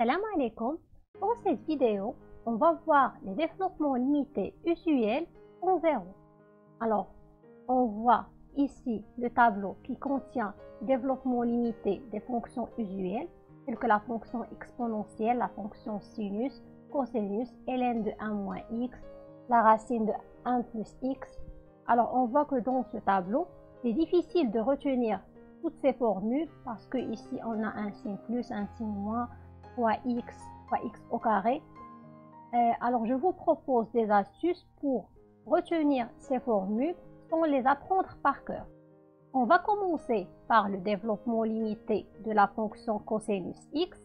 Salam alaikum. Dans cette vidéo, on va voir les développements limités usuels en zéro. Alors, on voit ici le tableau qui contient développement limité des fonctions usuelles, telles que la fonction exponentielle, la fonction sinus, cosinus, ln de 1 moins x, la racine de 1 plus x. Alors, on voit que dans ce tableau, c'est difficile de retenir toutes ces formules parce que ici, on a un signe plus, un signe moins, fois x au carré. Alors, je vous propose des astuces pour retenir ces formules sans les apprendre par cœur. On va commencer par le développement limité de la fonction cosinus x.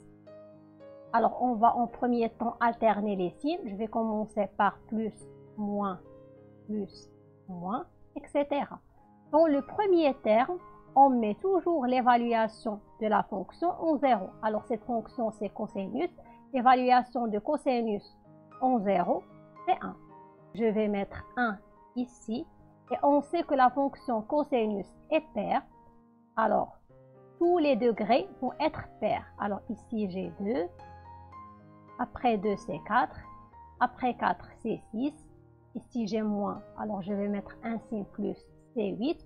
Alors, on va en premier temps alterner les signes. Je vais commencer par plus, moins, etc. Dans le premier terme, on met toujours l'évaluation de la fonction en 0. Alors, cette fonction, c'est cosinus. L'évaluation de cosinus en 0, c'est 1. Je vais mettre 1 ici. Et on sait que la fonction cosinus est paire. Alors, tous les degrés vont être pairs. Alors, ici, j'ai 2. Après 2, c'est 4. Après 4, c'est 6. Ici, j'ai moins. Alors, je vais mettre un signe plus, c'est 8.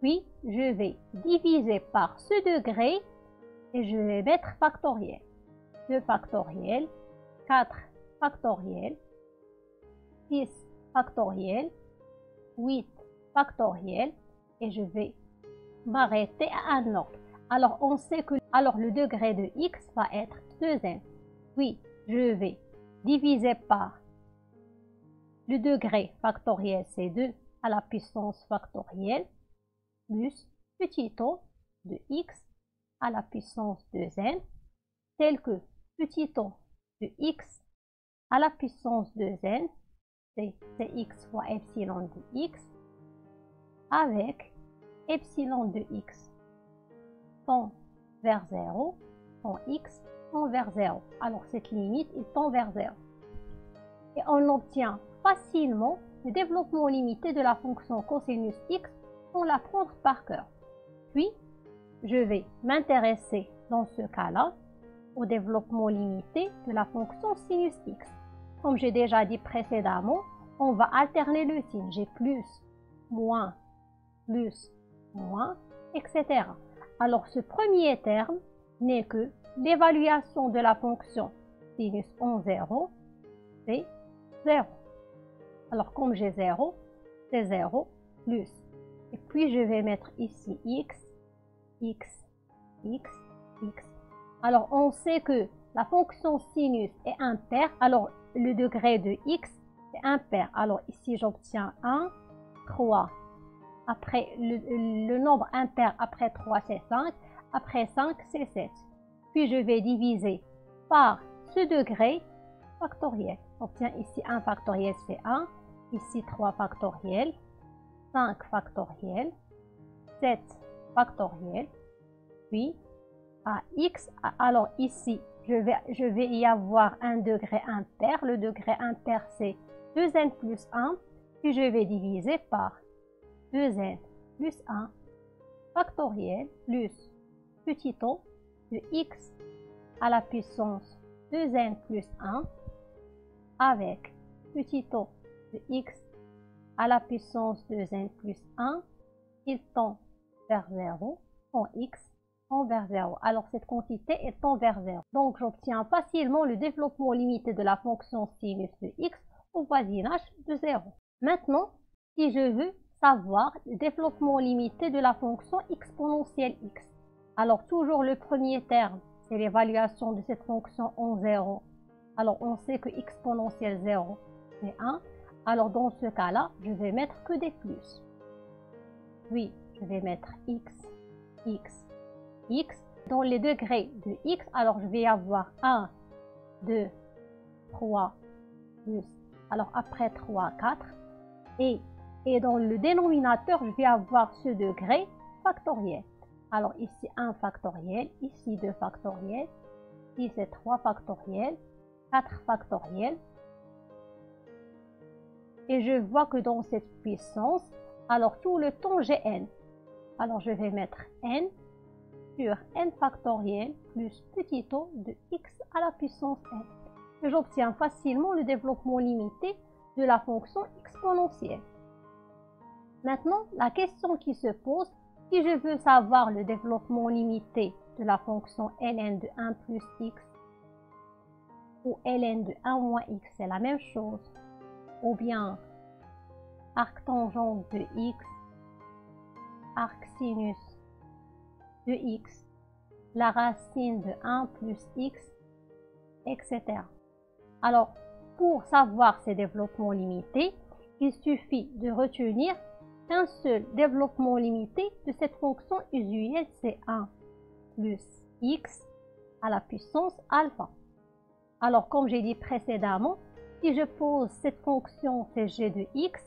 Puis, je vais diviser par ce degré et je vais mettre factoriel. 2 factoriel, 4 factoriel, 6 factoriel, 8 factoriel et je vais m'arrêter à un ordre. Alors, on sait que le degré de x va être 2n. Puis, je vais diviser par le degré factoriel, c'est 2 à la puissance factorielle, plus petit o de x à la puissance de n, tel que petit o de x à la puissance de n, c'est x fois epsilon de x, avec epsilon de x tend vers 0, quand x tend vers 0. Alors cette limite, il tend vers 0. Et on obtient facilement le développement limité de la fonction cosinus x sans l'apprendre par cœur. Puis, je vais m'intéresser dans ce cas-là au développement limité de la fonction sinus x. Comme j'ai déjà dit précédemment, on va alterner le signe. J'ai plus, moins, etc. Alors, ce premier terme n'est que l'évaluation de la fonction sinus en 0, c'est 0. Alors, comme j'ai 0, c'est 0 plus. Et puis, je vais mettre ici x. Alors, on sait que la fonction sinus est impaire. Alors, le degré de x est impair. Alors, ici, j'obtiens 1, 3. Après, le nombre impair après 3, c'est 5. Après 5, c'est 7. Puis, je vais diviser par ce degré factoriel. J'obtiens ici 1 factoriel, c'est 1. Ici, 3 factoriel. 5 factoriel, 7 factoriel, puis à x, alors ici, je vais y avoir un degré impair. Le degré impair, c'est 2n plus 1, puis je vais diviser par 2n plus 1 factoriel plus petit o de x à la puissance 2n plus 1 avec petit o de x à la puissance de n plus 1, il tend vers 0, quand x tend vers 0. Alors, cette quantité est tend vers 0. Donc, j'obtiens facilement le développement limité de la fonction sinus de x au voisinage de 0. Maintenant, si je veux savoir le développement limité de la fonction exponentielle x, alors toujours le premier terme, c'est l'évaluation de cette fonction en 0. Alors, on sait que exponentielle 0, c'est 1. Alors, dans ce cas-là, je vais mettre que des plus. Puis, je vais mettre x. Dans les degrés de x, alors je vais avoir 1, 2, 3, plus. Alors, après 3, 4. Et dans le dénominateur, je vais avoir ce degré factoriel. Alors, ici, 1 factoriel. Ici, 2 factoriel. Ici, c'est 3 factoriel. 4 factoriel. Et je vois que dans cette puissance, alors tout le temps j'ai n. Alors je vais mettre n sur n factoriel plus petit o de x à la puissance n. Et j'obtiens facilement le développement limité de la fonction exponentielle. Maintenant, la question qui se pose, si je veux savoir le développement limité de la fonction ln de 1 plus x ou ln de 1 moins x, c'est la même chose, ou bien arc tangent de x, arc sinus de x, la racine de 1 plus x, etc. Alors, pour savoir ces développements limités, il suffit de retenir qu'un seul développement limité de cette fonction usuelle, c'est 1 plus x à la puissance alpha. Alors, comme j'ai dit précédemment, si je pose cette fonction c'est g de x,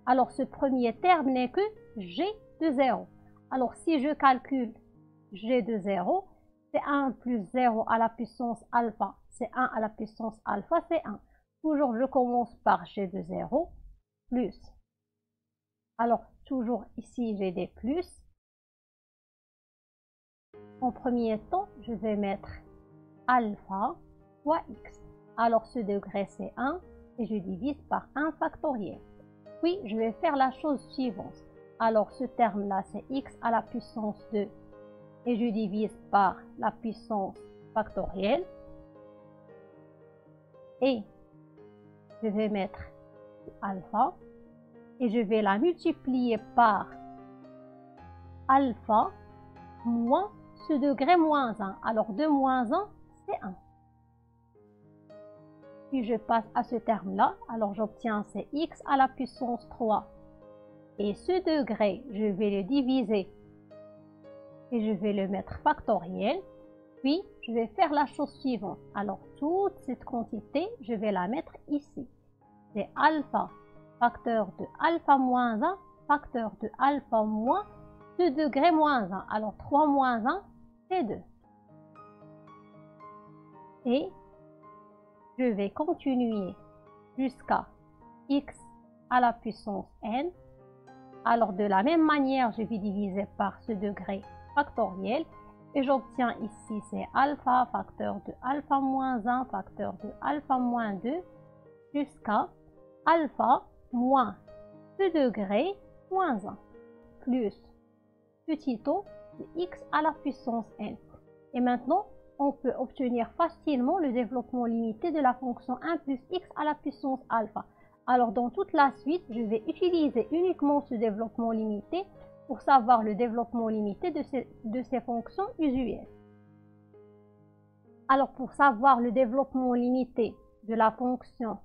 alors ce premier terme n'est que g de 0. Alors, si je calcule g de 0, c'est 1 plus 0 à la puissance alpha, c'est 1 à la puissance alpha, c'est 1. Toujours, je commence par g de 0 plus. Alors, toujours ici, j'ai des plus. En premier temps, je vais mettre alpha fois x. Alors, ce degré, c'est 1 et je divise par 1 factoriel. Puis, je vais faire la chose suivante. Alors, ce terme-là, c'est x à la puissance 2 et je divise par la puissance factorielle. Et je vais mettre alpha et je vais la multiplier par alpha moins ce degré moins 1. Alors 2 moins 1, c'est 1. Puis je passe à ce terme-là, alors j'obtiens c'est x à la puissance 3. Et ce degré, je vais le diviser et je vais le mettre factoriel. Puis je vais faire la chose suivante. Alors toute cette quantité, je vais la mettre ici. C'est alpha facteur de alpha moins 1, facteur de alpha moins 2 degrés moins 1. Alors 3 moins 1, c'est 2. Et je vais continuer jusqu'à x à la puissance n. Alors de la même manière, je vais diviser par ce degré factoriel. Et j'obtiens ici, c'est alpha facteur de alpha moins 1, facteur de alpha moins 2, jusqu'à alpha moins 2 degrés moins 1, plus petit o de x à la puissance n. Et maintenant, on peut obtenir facilement le développement limité de la fonction 1 plus x à la puissance alpha. Alors, dans toute la suite, je vais utiliser uniquement ce développement limité pour savoir le développement limité de ces fonctions usuelles. Alors, pour savoir le développement limité de la fonction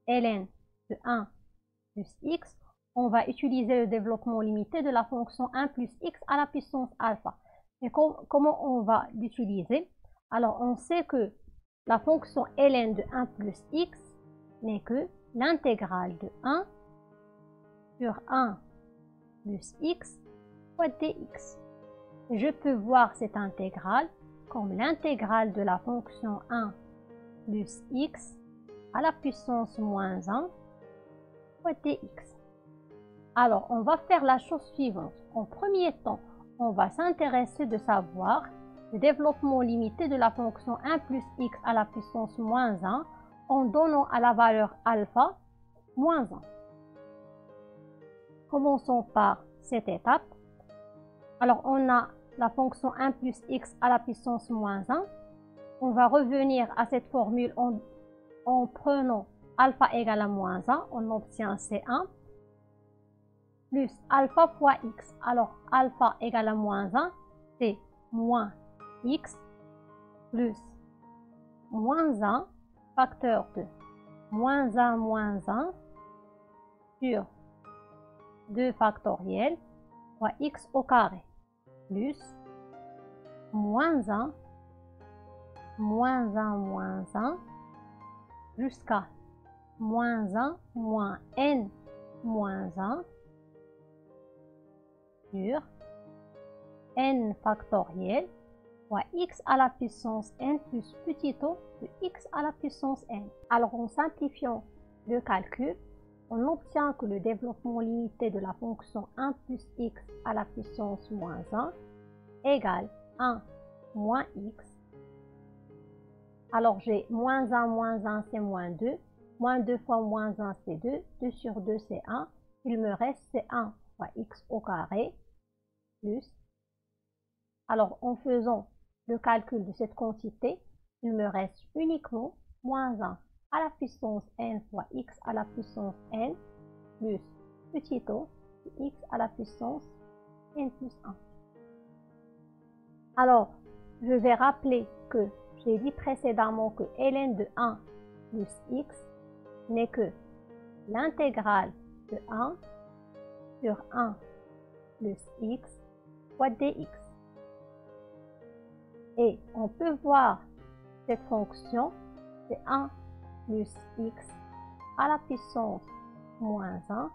ln de 1 plus x, on va utiliser le développement limité de la fonction 1 plus x à la puissance alpha. Et comment on va l'utiliser? Alors, on sait que la fonction ln de 1 plus x n'est que l'intégrale de 1 sur 1 plus x fois dx. Et je peux voir cette intégrale comme l'intégrale de la fonction 1 plus x à la puissance moins 1 fois dx. Alors, on va faire la chose suivante. En premier temps, on va s'intéresser de savoir le développement limité de la fonction 1 plus x à la puissance moins 1 en donnant à la valeur alpha moins 1. Commençons par cette étape. Alors, on a la fonction 1 plus x à la puissance moins 1. On va revenir à cette formule en prenant alpha égale à moins 1. On obtient C1 plus alpha fois x. Alors, alpha égale à moins 1, c'est moins x plus moins 1 facteur de moins 1 sur 2 factoriel fois x au carré plus moins 1 jusqu'à moins 1 moins n moins 1 sur n factoriel fois x à la puissance n plus petit o de x à la puissance n. Alors, en simplifiant le calcul, on obtient que le développement limité de la fonction 1 plus x à la puissance moins 1 égale 1 moins x Alors j'ai moins 1, c'est moins 2. Moins 2 fois moins 1, c'est 2. 2 sur 2, c'est 1. Il me reste, c'est 1 fois x au carré plus. Alors en faisant le calcul de cette quantité, il me reste uniquement moins 1 à la puissance n fois x à la puissance n plus petit o x à la puissance n plus 1. Alors, je vais rappeler que j'ai dit précédemment que ln de 1 plus x n'est que l'intégrale de 1 sur 1 plus x fois dx. Et on peut voir cette fonction, c'est 1 plus x à la puissance moins 1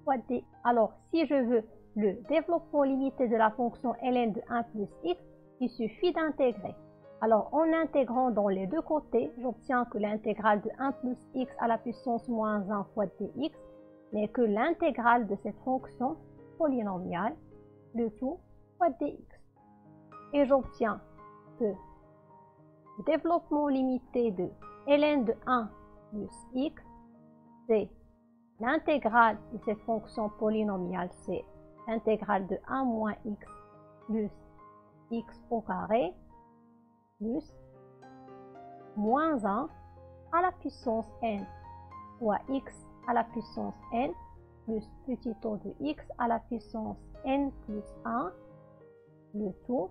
fois d. Alors, si je veux le développement limité de la fonction ln de 1 plus x, il suffit d'intégrer. Alors, en intégrant dans les deux côtés, j'obtiens que l'intégrale de 1 plus x à la puissance moins 1 fois dx n'est que l'intégrale de cette fonction polynomiale, le tout fois dx. Et j'obtiens que le développement limité de ln de 1 plus x, c'est l'intégrale de cette fonction polynomiale, c'est l'intégrale de 1 moins x plus x au carré plus moins 1 à la puissance n fois x à la puissance n plus petit o de x à la puissance n plus 1, le tout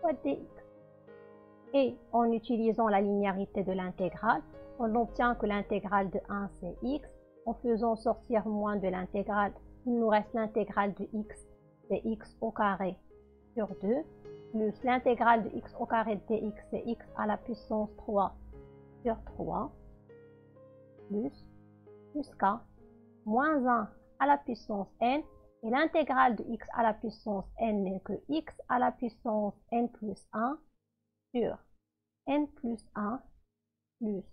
fois dx. Et en utilisant la linéarité de l'intégrale, on obtient que l'intégrale de 1 c'est x. En faisant sortir moins de l'intégrale, il nous reste l'intégrale de x, c'est x au carré sur 2, plus l'intégrale de x au carré de dx, c'est x à la puissance 3 sur 3, plus jusqu'à moins 1 à la puissance n, et l'intégrale de x à la puissance n n'est que x à la puissance n plus 1 sur n plus 1 plus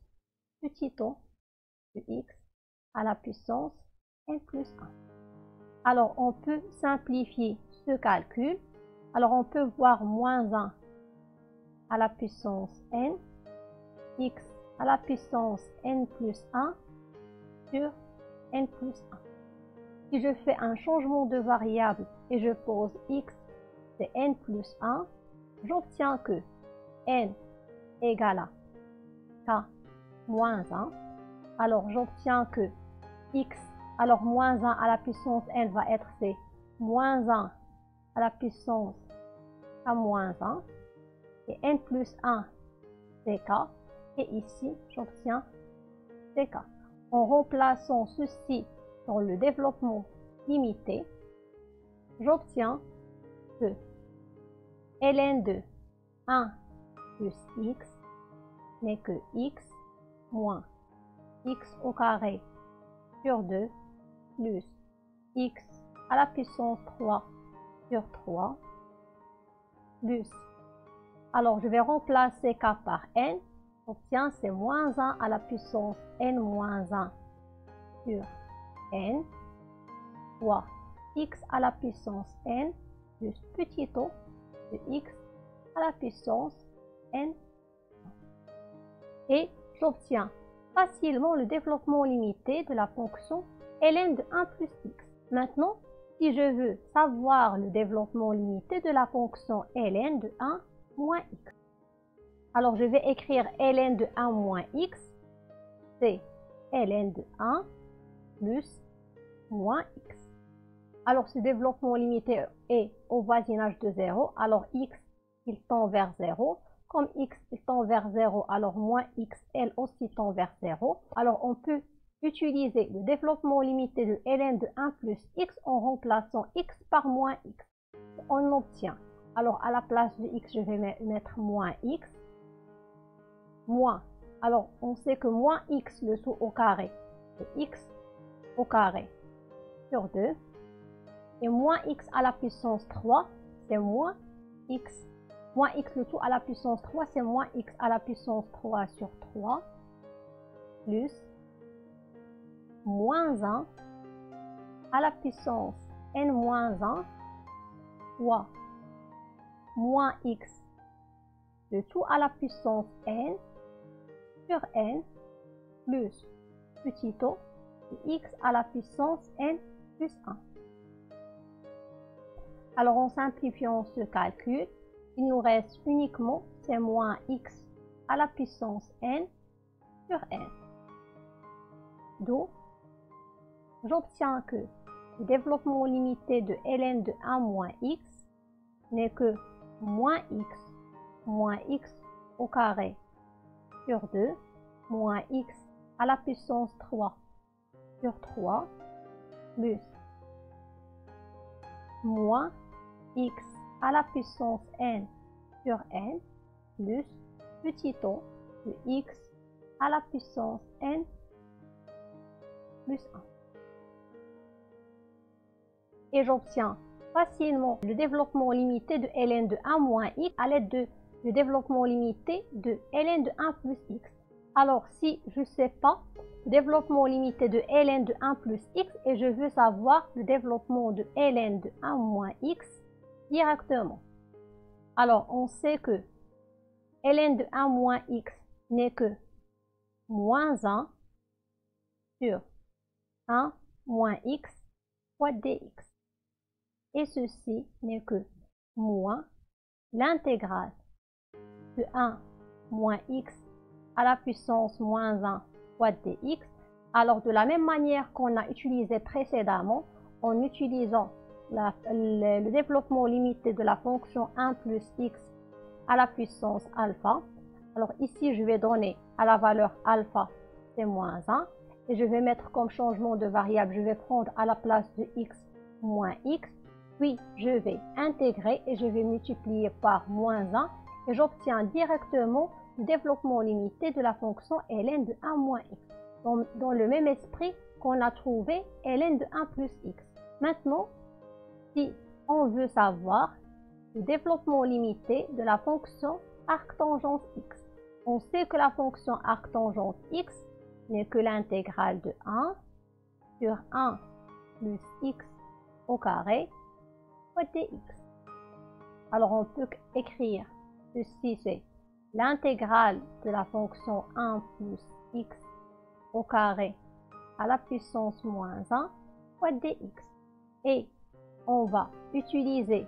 petit o de x à la puissance n plus 1. Alors, on peut simplifier ce calcul. Alors, on peut voir moins 1 à la puissance n, x à la puissance n plus 1 sur n plus 1. Si je fais un changement de variable et je pose x, c'est n plus 1, j'obtiens que n égale à k moins 1. Alors, j'obtiens que x, alors moins 1 à la puissance n va être c'est moins 1 à la puissance k moins 1. Et n plus 1, c'est k. Et ici, j'obtiens ck. En remplaçant ceci dans le développement limité, j'obtiens que ln de 1 plus x n'est que x moins x au carré sur 2 plus x à la puissance 3 sur 3 plus, alors je vais remplacer k par n, j'obtiens c'est moins 1 à la puissance n moins 1 sur n fois x à la puissance n plus petit o de x à la puissance n. Et j'obtiens facilement le développement limité de la fonction ln de 1 plus x. Maintenant, si je veux savoir le développement limité de la fonction ln de 1 moins x, alors je vais écrire ln de 1 moins x, c'est ln de 1 plus moins x. Alors ce développement limité est au voisinage de 0, alors x il tend vers 0. Comme x il tend vers 0, alors moins x elle aussi tend vers 0. Alors on peut utiliser le développement limité de ln de 1 plus x en remplaçant x par moins x. On obtient, alors à la place de x, je vais mettre moins x, moins, alors on sait que moins x le tout au carré, c'est x au carré sur 2, et moins x à la puissance 3, c'est moins x le tout à la puissance 3, c'est moins x à la puissance 3 sur 3, plus moins 1 à la puissance n moins 1 fois moins x le tout à la puissance n sur n plus petit o de x à la puissance n plus 1. Alors en simplifiant ce calcul, il nous reste uniquement c'est moins x à la puissance n sur n. Donc, j'obtiens que le développement limité de ln de 1 moins x n'est que moins x au carré sur 2 moins x à la puissance 3 sur 3 plus moins x à la puissance n sur n plus petit o de x à la puissance n plus 1. Et j'obtiens facilement le développement limité de ln de 1 moins x à l'aide du développement limité de ln de 1 plus x. Alors si je ne sais pas le développement limité de ln de 1 plus x et je veux savoir le développement de ln de 1 moins x directement. Alors on sait que ln de 1 moins x n'est que moins 1 sur 1 moins x fois dx. Et ceci n'est que moins l'intégrale de 1 moins x à la puissance moins 1 fois dx. Alors de la même manière qu'on a utilisé précédemment, en utilisant le développement limité de la fonction 1 plus x à la puissance alpha. Alors ici je vais donner à la valeur alpha c'est moins 1 et je vais mettre comme changement de variable, je vais prendre à la place de x moins x, puis je vais intégrer et je vais multiplier par moins 1 et j'obtiens directement le développement limité de la fonction ln de 1 moins x. Dans le même esprit qu'on a trouvé ln de 1 plus x. Maintenant, si on veut savoir le développement limité de la fonction arctangente x, on sait que la fonction arctangente x n'est que l'intégrale de 1 sur 1 plus x au carré fois dx. Alors on peut écrire ceci, c'est l'intégrale de la fonction 1 plus x au carré à la puissance moins 1 fois dx. Et on va utiliser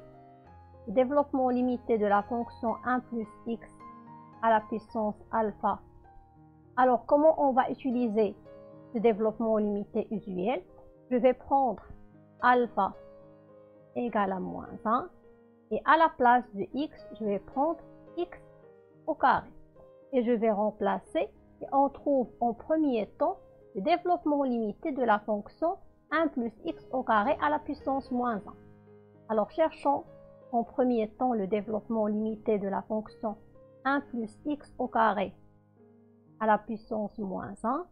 le développement limité de la fonction 1 plus x à la puissance alpha. Alors comment on va utiliser ce développement limité usuel? Je vais prendre alpha égale à moins 1 et à la place de x, je vais prendre x au carré. Et je vais remplacer et on trouve en premier temps le développement limité de la fonction 1 plus x au carré à la puissance moins 1. Alors cherchons en premier temps le développement limité de la fonction 1 plus x au carré à la puissance moins 1.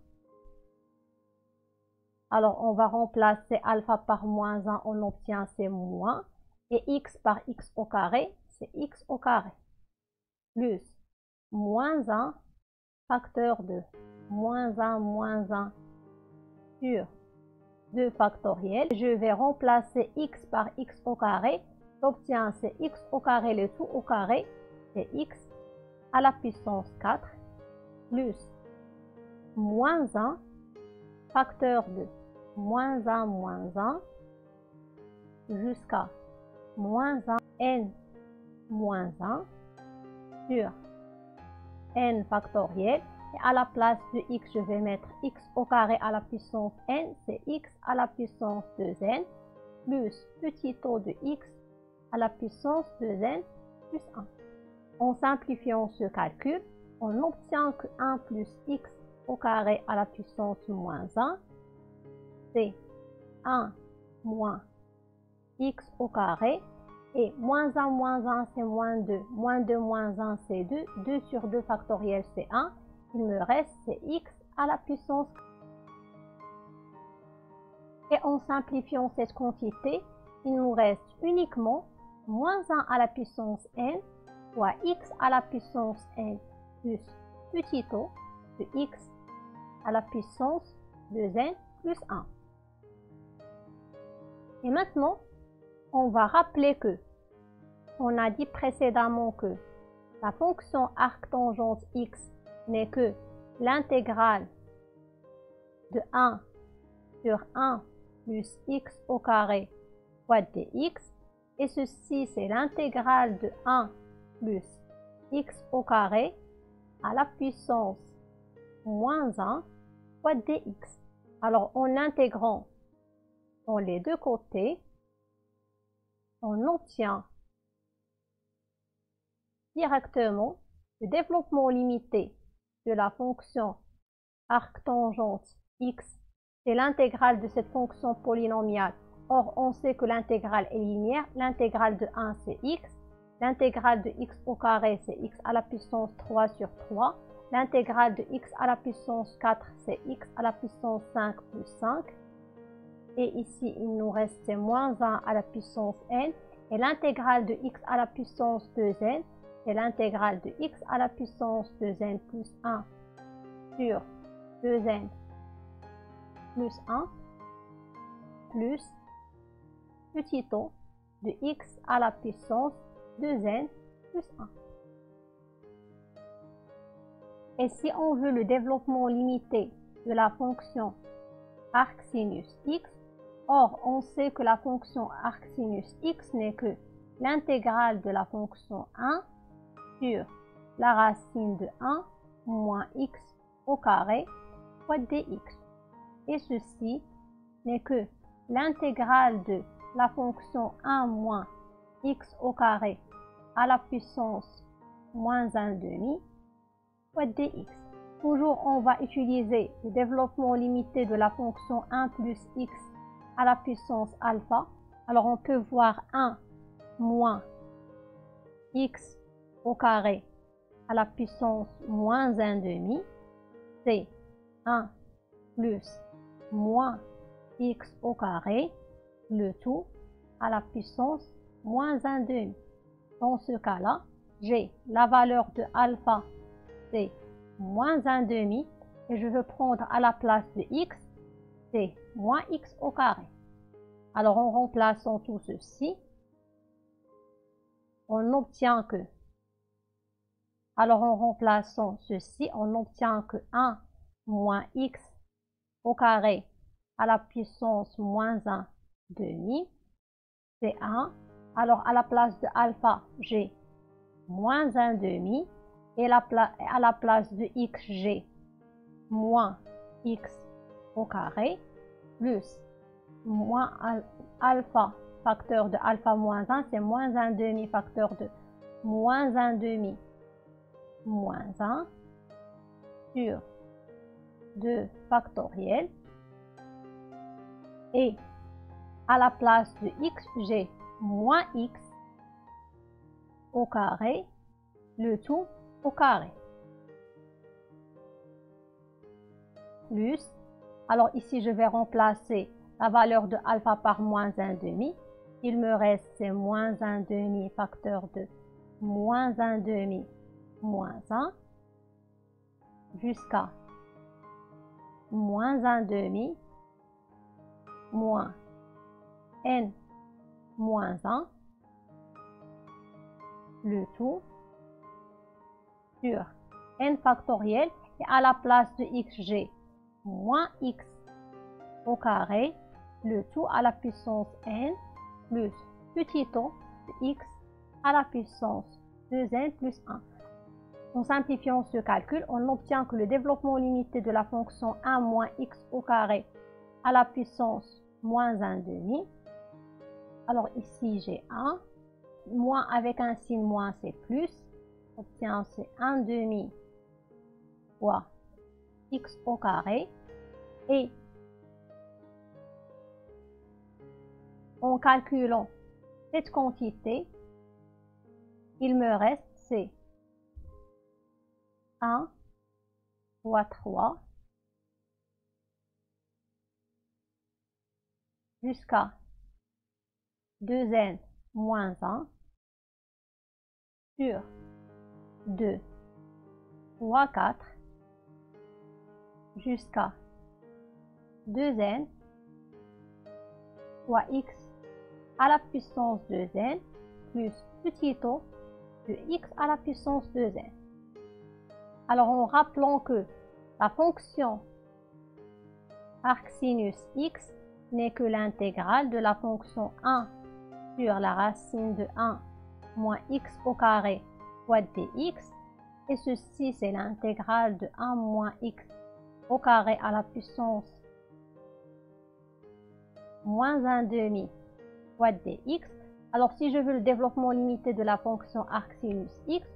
Alors on va remplacer alpha par moins 1, on obtient c'est moins. Et x par x au carré, c'est x au carré. Plus moins 1 facteur de moins 1 sur 2 factoriel. Je vais remplacer x par x au carré. J'obtiens c'est x au carré, le tout au carré, c'est x à la puissance 4 plus moins 1 facteur de moins 1 jusqu'à moins 1 n moins 1 sur n factoriel. Et à la place de x, je vais mettre x au carré à la puissance n, c'est x à la puissance 2n, plus petit o de x à la puissance 2n plus 1. En simplifiant ce calcul, on obtient que 1 plus x au carré à la puissance moins 1, c'est 1 moins x au carré, et moins 1 c'est moins 2, moins 2 moins 1 c'est 2, 2 sur 2 factoriel c'est 1, il me reste c'est x à la puissance 4. Et en simplifiant cette quantité, il nous reste uniquement moins 1 à la puissance n fois x à la puissance n plus petit o de x à la puissance de n plus 1. Et maintenant, on va rappeler que on a dit précédemment que la fonction arctangente x n'est que l'intégrale de 1 sur 1 plus x au carré fois dx, et ceci c'est l'intégrale de 1 plus x au carré à la puissance moins 1 fois dx. Alors en intégrant dans les deux côtés, on obtient directement le développement limité de la fonction arctangente x, c'est l'intégrale de cette fonction polynomiale. Or, on sait que l'intégrale est linéaire. L'intégrale de 1, c'est x. L'intégrale de x au carré, c'est x à la puissance 3 sur 3. L'intégrale de x à la puissance 4, c'est x à la puissance 5 plus 5. Et ici, il nous reste moins 1 à la puissance n. Et l'intégrale de x à la puissance 2n, c'est l'intégrale de x à la puissance 2n plus 1 sur 2n plus 1 plus petit o de x à la puissance 2n plus 1. Et si on veut le développement limité de la fonction arcsinus x, or on sait que la fonction arcsinus x n'est que l'intégrale de la fonction 1 sur la racine de 1 moins x au carré fois dx. Et ceci n'est que l'intégrale de la fonction 1 moins x au carré à la puissance moins 1 demi fois dx. Toujours, on va utiliser le développement limité de la fonction 1 plus x à la puissance alpha. Alors, on peut voir 1 moins x au carré à la puissance moins 1 demi, c'est 1 plus moins x au carré, le tout à la puissance moins 1 demi. Dans ce cas-là, j'ai la valeur de alpha, c'est moins 1 demi, et je veux prendre à la place de x, c'est moins x au carré. Alors, en remplaçant tout ceci, on obtient que, en remplaçant ceci, on obtient que 1 moins x au carré à la puissance moins 1 demi, c'est 1. Alors, à la place de alpha, j'ai moins 1 demi, et à la place de x, j'ai moins x au carré, plus moins alpha, facteur de alpha moins 1, c'est moins 1 demi, facteur de moins 1 demi, moins 1, sur 2 factoriel, et à la place de x, j'ai moins x au carré, le tout au carré. Plus, alors ici je vais remplacer la valeur de alpha par moins 1 demi. Il me reste c'est moins 1 demi facteur de moins 1 demi moins 1 jusqu'à moins 1 demi moins n moins 1, le tout sur n factoriel, et à la place de x, j'ai moins x au carré, le tout à la puissance n, plus petit o de x à la puissance 2n plus 1. En simplifiant ce calcul, on obtient que le développement limité de la fonction 1 moins x au carré à la puissance moins 1 demi. Alors ici, j'ai 1. Moins avec un signe moins, c'est plus. On obtient c'est 1 demi fois x au carré. Et en calculant cette quantité, il me reste c'est 1 fois 3 jusqu'à 2n moins 1 sur 2 fois 4 jusqu'à 2n fois x à la puissance 2n plus petit o de x à la puissance 2n. Alors en rappelant que la fonction arcsinus x n'est que l'intégrale de la fonction 1 sur la racine de 1 moins x au carré fois dx, et ceci c'est l'intégrale de 1 moins x au carré à la puissance moins 1 demi fois dx. Alors si je veux le développement limité de la fonction arcsinus x,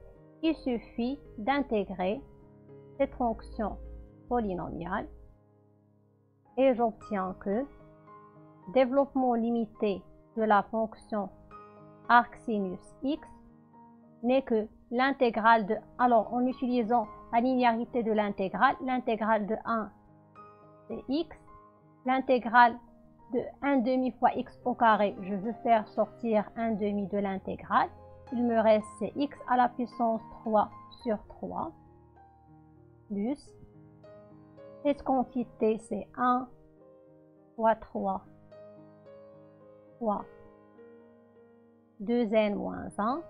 il suffit d'intégrer cette fonction polynomiale et j'obtiens que développement limité de la fonction arcsinus x n'est que l'intégrale de... Alors en utilisant la linéarité de l'intégrale de 1 c'est x, l'intégrale de 1 demi fois x au carré, je veux faire sortir 1 demi de l'intégrale, il me reste c'est x à la puissance 3 sur 3 plus cette quantité c'est 1 fois 3 fois 2n moins 1,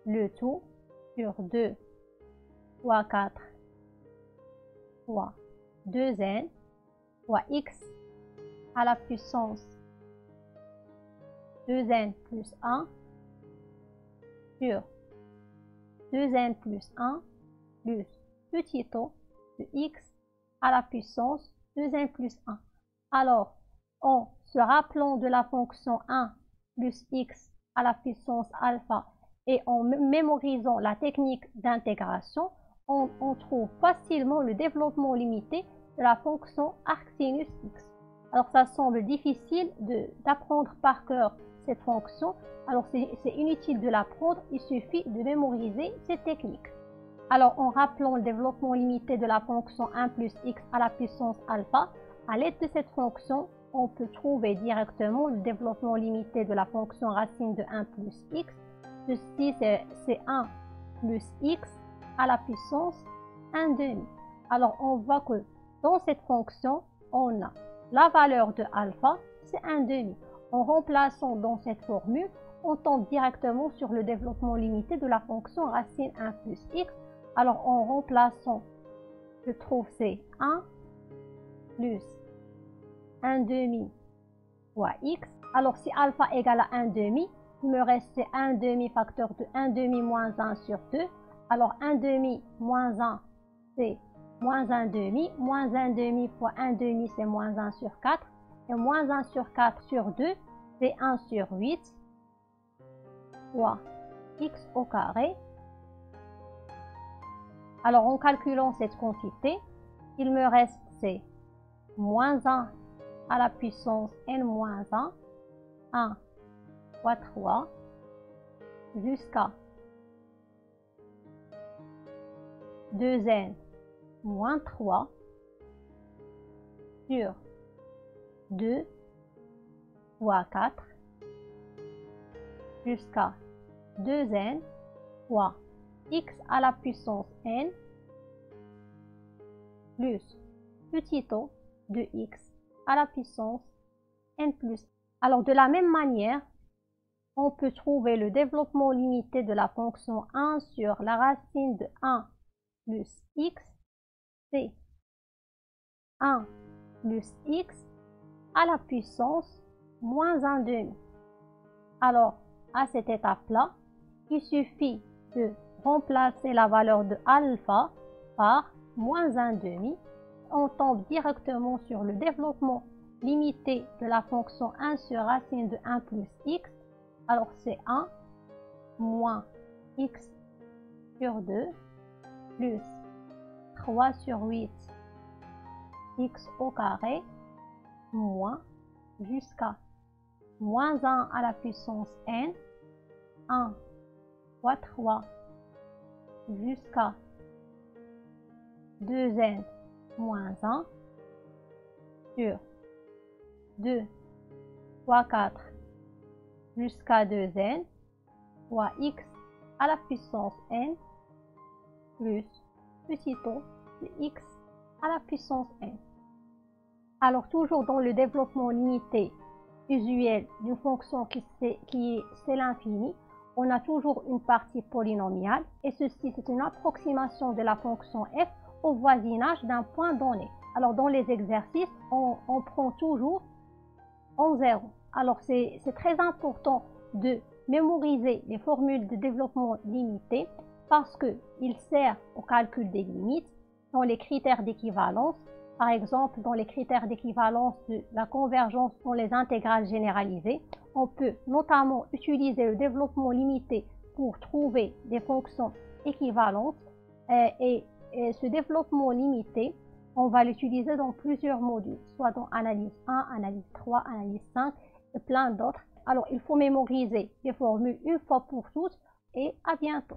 le tout sur 2 fois 4 fois 2n fois x à la puissance 2n plus 1 sur 2n plus 1 plus petit o de x à la puissance 2n plus 1. Alors, en se rappelant de la fonction 1 plus x à la puissance alpha et en mémorisant la technique d'intégration, on trouve facilement le développement limité de la fonction arcsinus x. Alors ça semble difficile d'apprendre par cœur cette fonction, alors c'est inutile de l'apprendre, il suffit de mémoriser cette technique. Alors en rappelant le développement limité de la fonction 1 plus x à la puissance alpha, à l'aide de cette fonction, on peut trouver directement le développement limité de la fonction racine de 1 plus x. Ceci c'est 1 plus x à la puissance 1 demi. Alors on voit que dans cette fonction, on a la valeur de alpha, c'est 1 demi. En remplaçant dans cette formule, on tombe directement sur le développement limité de la fonction racine 1 plus x. Alors en remplaçant, je trouve c'est 1 plus 1 demi fois x. Alors si alpha égale à 1 demi, il me reste 1 demi facteur de 1 demi moins 1 sur 2. Alors 1 demi moins 1, c'est moins 1 demi. Moins 1 demi fois 1 demi, c'est moins 1 sur 4. Et moins 1 sur 4 sur 2, c'est 1 sur 8 fois x au carré. Alors en calculant cette quantité, il me reste c'est moins 1 à la puissance n moins 1, 1 fois 3, jusqu'à 2n moins 3 sur 2 fois 4, jusqu'à 2n fois x à la puissance n plus petit o de x à la puissance n plus 1. Alors de la même manière, on peut trouver le développement limité de la fonction 1 sur la racine de 1 plus x, c'est 1 plus x à la puissance moins 1 demi. Alors à cette étape-là, il suffit de remplacer la valeur de alpha par moins 1 demi. On tombe directement sur le développement limité de la fonction 1 sur racine de 1 plus x. Alors c'est 1 moins x sur 2 plus 3 sur 8 x au carré moins jusqu'à moins 1 à la puissance n, 1 fois 3 jusqu'à 2n moins 1 sur 2 fois 4 jusqu'à 2n fois x à la puissance n plus petit o de x à la puissance n. Alors toujours dans le développement limité usuel d'une fonction qui c'est l'infini, on a toujours une partie polynomiale et ceci c'est une approximation de la fonction f au voisinage d'un point donné. Alors dans les exercices, on prend toujours en 0. Alors c'est très important de mémoriser les formules de développement limité parce qu'il sert au calcul des limites dans les critères d'équivalence. Par exemple, dans les critères d'équivalence de la convergence dans les intégrales généralisées, on peut notamment utiliser le développement limité pour trouver des fonctions équivalentes et ce développement limité, on va l'utiliser dans plusieurs modules, soit dans analyse 1, analyse 3, analyse 5 et plein d'autres. Alors, il faut mémoriser les formules une fois pour toutes et à bientôt.